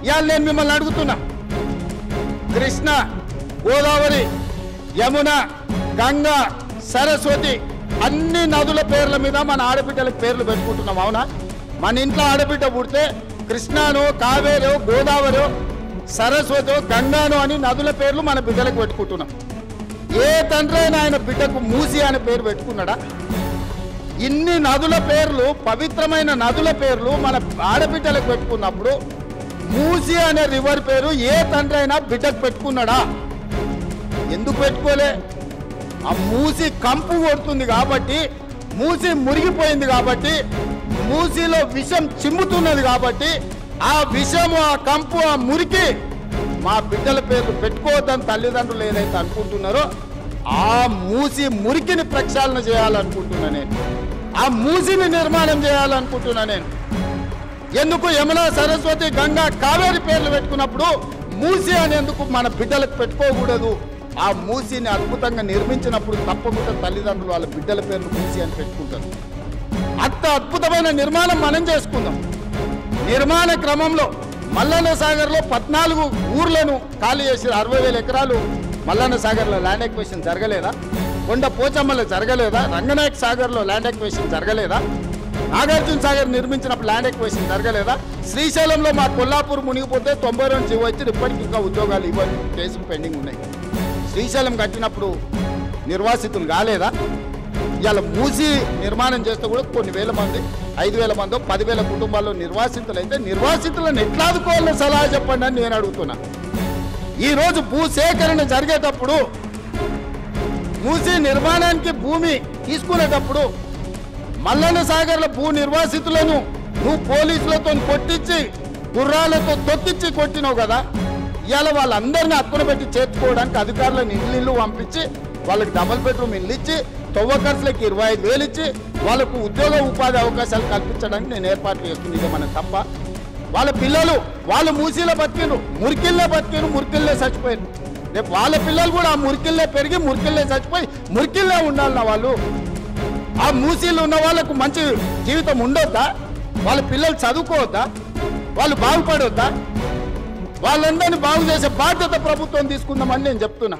ఇవాళ నేను మిమ్మల్ని అడుగుతున్నా, కృష్ణ, గోదావరి, యమున, గంగా, సరస్వతి అన్ని నదుల పేర్ల మీద మన ఆడబిడ్డలకు పేర్లు పెట్టుకుంటున్నాం. అవునా? మన ఇంట్లో ఆడబిడ్డ పుడితే కృష్ణానో, కావేరో, గోదావరో, సరస్వతో, గంగానో అని నదుల పేర్లు మన బిడ్డలకు పెట్టుకుంటున్నాం. ఏ తండ్రి అయినా ఆయన బిడ్డకు మూసి అనే పేరు పెట్టుకున్నాడా? ఇన్ని నదుల పేర్లు, పవిత్రమైన నదుల పేర్లు మన ఆడబిడ్డలకు పెట్టుకున్నప్పుడు మూసి అనే రివర్ పేరు ఏ తండ్రి అయినా బిడ్డకు పెట్టుకున్నాడా? ఎందుకు పెట్టుకోలే? ఆ మూసి కంపు కొడుతుంది కాబట్టి, మూసి మురిగిపోయింది కాబట్టి, మూసిలో విషం చిమ్ముతున్నది కాబట్టి ఆ విషము, ఆ కంపు, ఆ మురికి మా బిడ్డల పేర్లు పెట్టుకోవద్దని తల్లిదండ్రులు ఏదైతే అనుకుంటున్నారో ఆ మూసి మురికిని ప్రక్షాళన చేయాలనుకుంటున్నా నేను. ఆ మూసిని నిర్మాణం చేయాలనుకుంటున్నా నేను. ఎందుకు యమున, సరస్వతి, గంగా, కావేరి పేర్లు పెట్టుకున్నప్పుడు మూసి అనేందుకు మన బిడ్డలకు పెట్టుకోకూడదు? ఆ మూసిని అద్భుతంగా నిర్మించినప్పుడు తప్పకుండా తల్లిదండ్రులు వాళ్ళ బిడ్డల పేర్లు మూసి అని పెట్టుకుంటారు. అంత అద్భుతమైన నిర్మాణం మనం చేసుకుందాం. నిర్మాణ క్రమంలో మల్లన్న సాగర్లో 14 ఊర్లను ఖాళీ చేసి 60,000 ఎకరాలు మల్లన్న సాగర్లో ల్యాండ్ ఎక్విజిషన్ జరగలేదా? కొండ పోచమ్మలో జరగలేదా? రంగనాయక సాగర్లో ల్యాండ్ ఎక్విజిషన్ జరగలేదా? నాగార్జున సాగర్ నిర్మించినప్పుడు ల్యాండ్ ఎక్విజిషన్ జరగలేదా? శ్రీశైలంలో మా కొల్లాపూర్ మునిగిపోతే 92 జీవో వచ్చి ఇప్పటికి ఇంకా ఉద్యోగాలు ఇవ్వని కేసులు పెండింగ్ ఉన్నాయి. శ్రీశైలం కట్టినప్పుడు నిర్వాసితులు కాలేదా? ఇవాళ మూసి నిర్మాణం చేస్తే కూడా కొన్ని వేల మంది, 5,000 మందో 10,000 కుటుంబాల్లో నిర్వాసితులు అయితే నిర్వాసితులను ఎట్లా ఆదుకోవాలని సలహా చెప్పండి అని నేను అడుగుతున్నా. ఈరోజు భూసేకరణ జరిగేటప్పుడు, మూసి నిర్మాణానికి భూమి తీసుకునేటప్పుడు మల్లన్న సాగర్ల భూ నిర్వాసితులను నువ్వు పోలీసులతో కొట్టించి, గుర్రాలతో తొక్కించి కొట్టినావు కదా. ఇవాళ వాళ్ళందరినీ హక్కున పెట్టి చేర్చుకోవడానికి అధికారులను ఇల్లు పంపించి వాళ్ళకి డబుల్ బెడ్రూమ్ ఇల్లు ఇచ్చి తొవ్వ ఖర్చులకి 25,000 ఇచ్చి వాళ్ళకు ఉద్యోగ ఉపాధి అవకాశాలు కల్పించడానికి నేను ఏర్పాట్లు చేస్తుంది. ఇదే మన తప్ప? వాళ్ళ పిల్లలు వాళ్ళు మూసీలో బతికిరు, మురికిల్లే బతికిరు, మురికిల్లే చచ్చిపోయారు. రేపు వాళ్ళ పిల్లలు కూడా ఆ మురికిల్లే పెరిగి మురికిల్లే చచ్చిపోయి మురికిల్లే ఉండాలన్న వాళ్ళు. ఆ మూసీలు ఉన్న వాళ్ళకు మంచి జీవితం ఉండొద్దా? వాళ్ళ పిల్లలు చదువుకోవద్దా? వాళ్ళు బాగుపడొద్దా? వాళ్ళందరినీ బాగు చేసే బాధ్యత ప్రభుత్వం తీసుకుందామని నేను చెప్తున్నా.